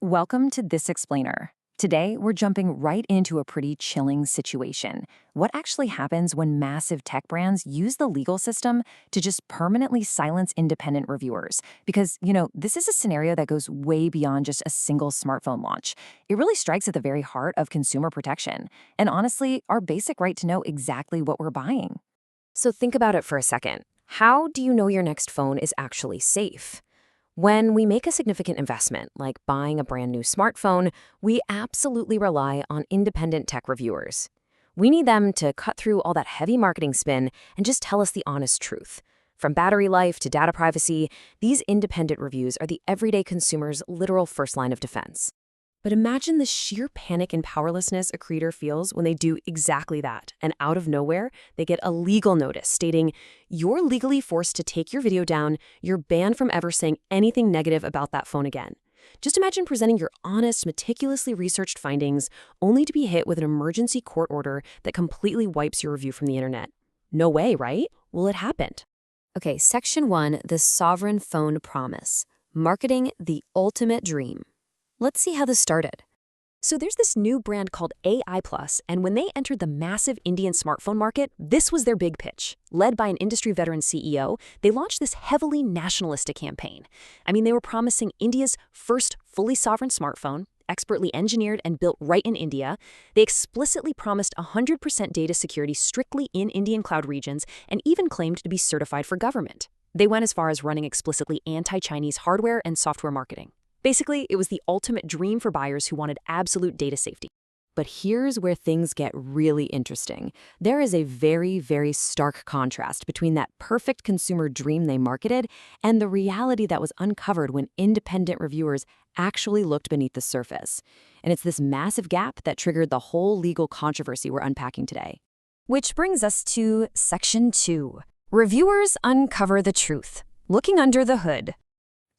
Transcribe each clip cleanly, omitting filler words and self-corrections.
Welcome to This Explainer. Today, we're jumping right into a pretty chilling situation. What actually happens when massive tech brands use the legal system to just permanently silence independent reviewers? Because, this is a scenario that goes way beyond just a single smartphone launch. It really strikes at the very heart of consumer protection, and honestly, our basic right to know exactly what we're buying. So think about it for a second. How do you know your next phone is actually safe? When we make a significant investment, like buying a brand new smartphone, we absolutely rely on independent tech reviewers. We need them to cut through all that heavy marketing spin and just tell us the honest truth. From battery life to data privacy, these independent reviews are the everyday consumer's literal first line of defense. But imagine the sheer panic and powerlessness a creator feels when they do exactly that, and out of nowhere, they get a legal notice stating, "You're legally forced to take your video down, you're banned from ever saying anything negative about that phone again." Just imagine presenting your honest, meticulously researched findings, only to be hit with an emergency court order that completely wipes your review from the internet. No way, right? Well, it happened. Okay, Section 1, the Sovereign Phone Promise. Marketing the ultimate dream. Let's see how this started. So there's this new brand called AI Plus, and when they entered the massive Indian smartphone market, this was their big pitch. Led by an industry veteran CEO, they launched this heavily nationalistic campaign. They were promising India's first fully sovereign smartphone, expertly engineered and built right in India. They explicitly promised 100% data security strictly in Indian cloud regions and even claimed to be certified for government. They went as far as running explicitly anti-Chinese hardware and software marketing. Basically, it was the ultimate dream for buyers who wanted absolute data safety. But here's where things get really interesting. There is a very, very stark contrast between that perfect consumer dream they marketed and the reality that was uncovered when independent reviewers actually looked beneath the surface. And it's this massive gap that triggered the whole legal controversy we're unpacking today. Which brings us to Section 2. Reviewers uncover the truth. Looking under the hood.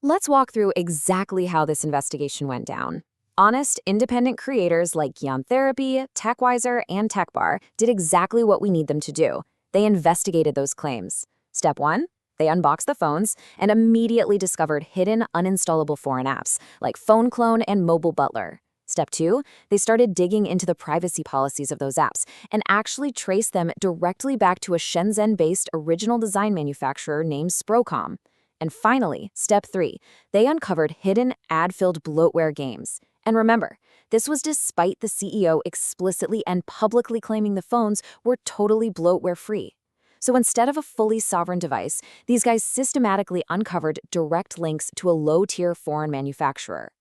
Let's walk through exactly how this investigation went down. Honest, independent creators like Gyan Therapy, TechWiser, and TechBar did exactly what we need them to do. They investigated those claims. Step 1, they unboxed the phones and immediately discovered hidden, uninstallable foreign apps like Phone Clone and Mobile Butler. Step 2, they started digging into the privacy policies of those apps and actually traced them directly back to a Shenzhen-based original design manufacturer named Sprocom. And finally, Step 3, they uncovered hidden ad-filled bloatware games. And remember, this was despite the CEO explicitly and publicly claiming the phones were totally bloatware-free. So instead of a fully sovereign device, these guys systematically uncovered direct links to a low-tier foreign manufacturer.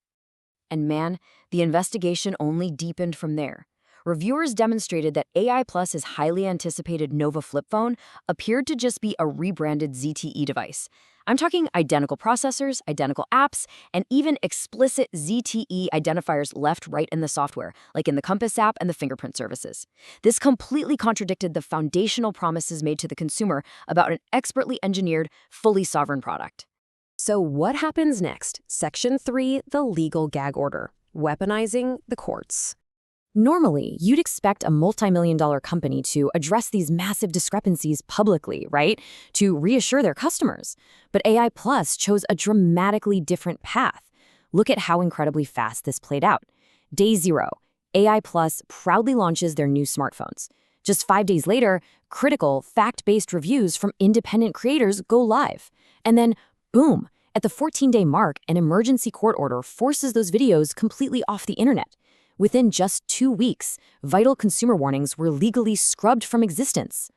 And man, the investigation only deepened from there. Reviewers demonstrated that AI Plus's highly anticipated Nova flip phone appeared to just be a rebranded ZTE device. I'm talking identical processors, identical apps, and even explicit ZTE identifiers left right in the software, like in the Compass app and the fingerprint services. This completely contradicted the foundational promises made to the consumer about an expertly engineered, fully sovereign product. So what happens next? Section 3, the legal gag order. Weaponizing the courts. Normally, you'd expect a multi-million-dollar company to address these massive discrepancies publicly, right? To reassure their customers. But AI Plus chose a dramatically different path. Look at how incredibly fast this played out. Day 0, AI Plus proudly launches their new smartphones. Just 5 days later, critical, fact-based reviews from independent creators go live. And then, boom, at the 14-day mark, an emergency court order forces those videos completely off the internet. Within just 2 weeks, vital consumer warnings were legally scrubbed from existence.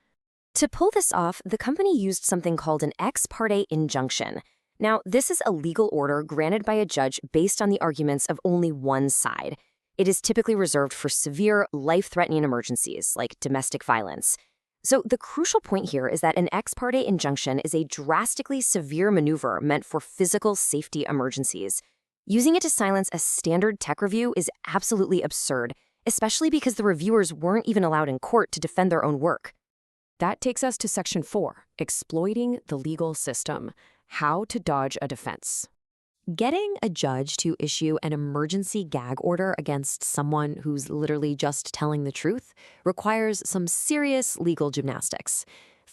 To pull this off, the company used something called an ex parte injunction. Now, this is a legal order granted by a judge based on the arguments of only one side. It is typically reserved for severe, life-threatening emergencies, like domestic violence. So the crucial point here is that an ex parte injunction is a drastically severe maneuver meant for physical safety emergencies. Using it to silence a standard tech review is absolutely absurd, especially because the reviewers weren't even allowed in court to defend their own work. That takes us to Section 4, exploiting the legal system, how to dodge a defense. Getting a judge to issue an emergency gag order against someone who's literally just telling the truth requires some serious legal gymnastics.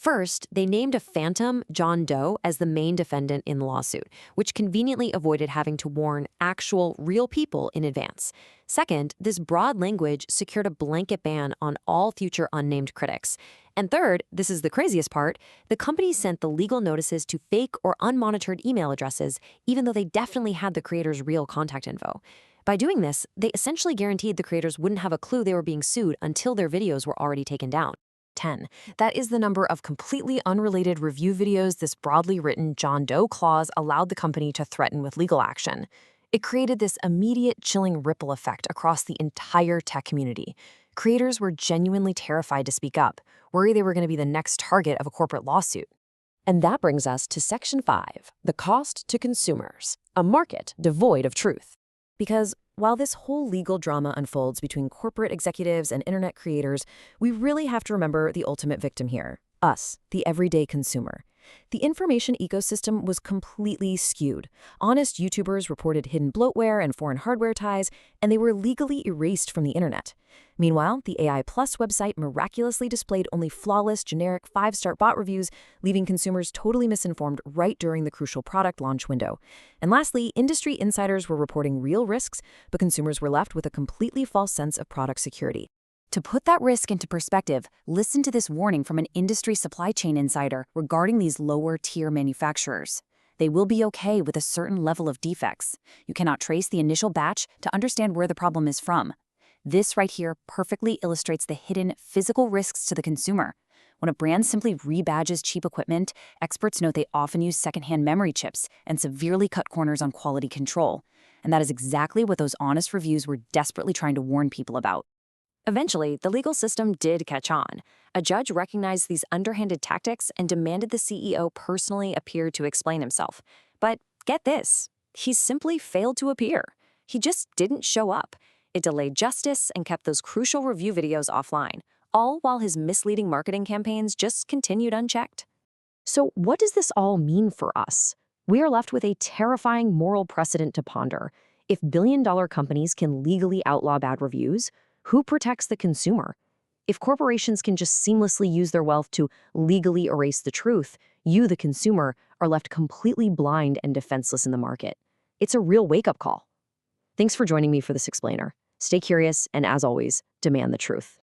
First, they named a phantom, John Doe, as the main defendant in the lawsuit, which conveniently avoided having to warn actual, real people in advance. Second, this broad language secured a blanket ban on all future unnamed critics. And third, this is the craziest part, the company sent the legal notices to fake or unmonitored email addresses, even though they definitely had the creators' real contact info. By doing this, they essentially guaranteed the creators wouldn't have a clue they were being sued until their videos were already taken down. 10. That is the number of completely unrelated review videos this broadly written John Doe clause allowed the company to threaten with legal action. It created this immediate chilling ripple effect across the entire tech community. Creators were genuinely terrified to speak up, worried they were going to be the next target of a corporate lawsuit. And that brings us to Section 5, the cost to consumers, a market devoid of truth. Because while this whole legal drama unfolds between corporate executives and internet creators, we really have to remember the ultimate victim here, us, the everyday consumer. The information ecosystem was completely skewed. Honest YouTubers reported hidden bloatware and foreign hardware ties, and they were legally erased from the internet. Meanwhile, the AI Plus website miraculously displayed only flawless, generic 5-star bot reviews, leaving consumers totally misinformed right during the crucial product launch window. And lastly, industry insiders were reporting real risks, but consumers were left with a completely false sense of product security. To put that risk into perspective, listen to this warning from an industry supply chain insider regarding these lower-tier manufacturers. They will be okay with a certain level of defects. You cannot trace the initial batch to understand where the problem is from. This right here perfectly illustrates the hidden physical risks to the consumer. When a brand simply rebadges cheap equipment, experts note they often use secondhand memory chips and severely cut corners on quality control. And that is exactly what those honest reviews were desperately trying to warn people about. Eventually, the legal system did catch on. A judge recognized these underhanded tactics and demanded the CEO personally appear to explain himself. But get this, he simply failed to appear. He just didn't show up. It delayed justice and kept those crucial review videos offline, all while his misleading marketing campaigns just continued unchecked. So what does this all mean for us? We are left with a terrifying moral precedent to ponder. If billion-dollar companies can legally outlaw bad reviews, who protects the consumer? If corporations can just seamlessly use their wealth to legally erase the truth, you, the consumer, are left completely blind and defenseless in the market. It's a real wake-up call. Thanks for joining me for this explainer. Stay curious, and as always, demand the truth.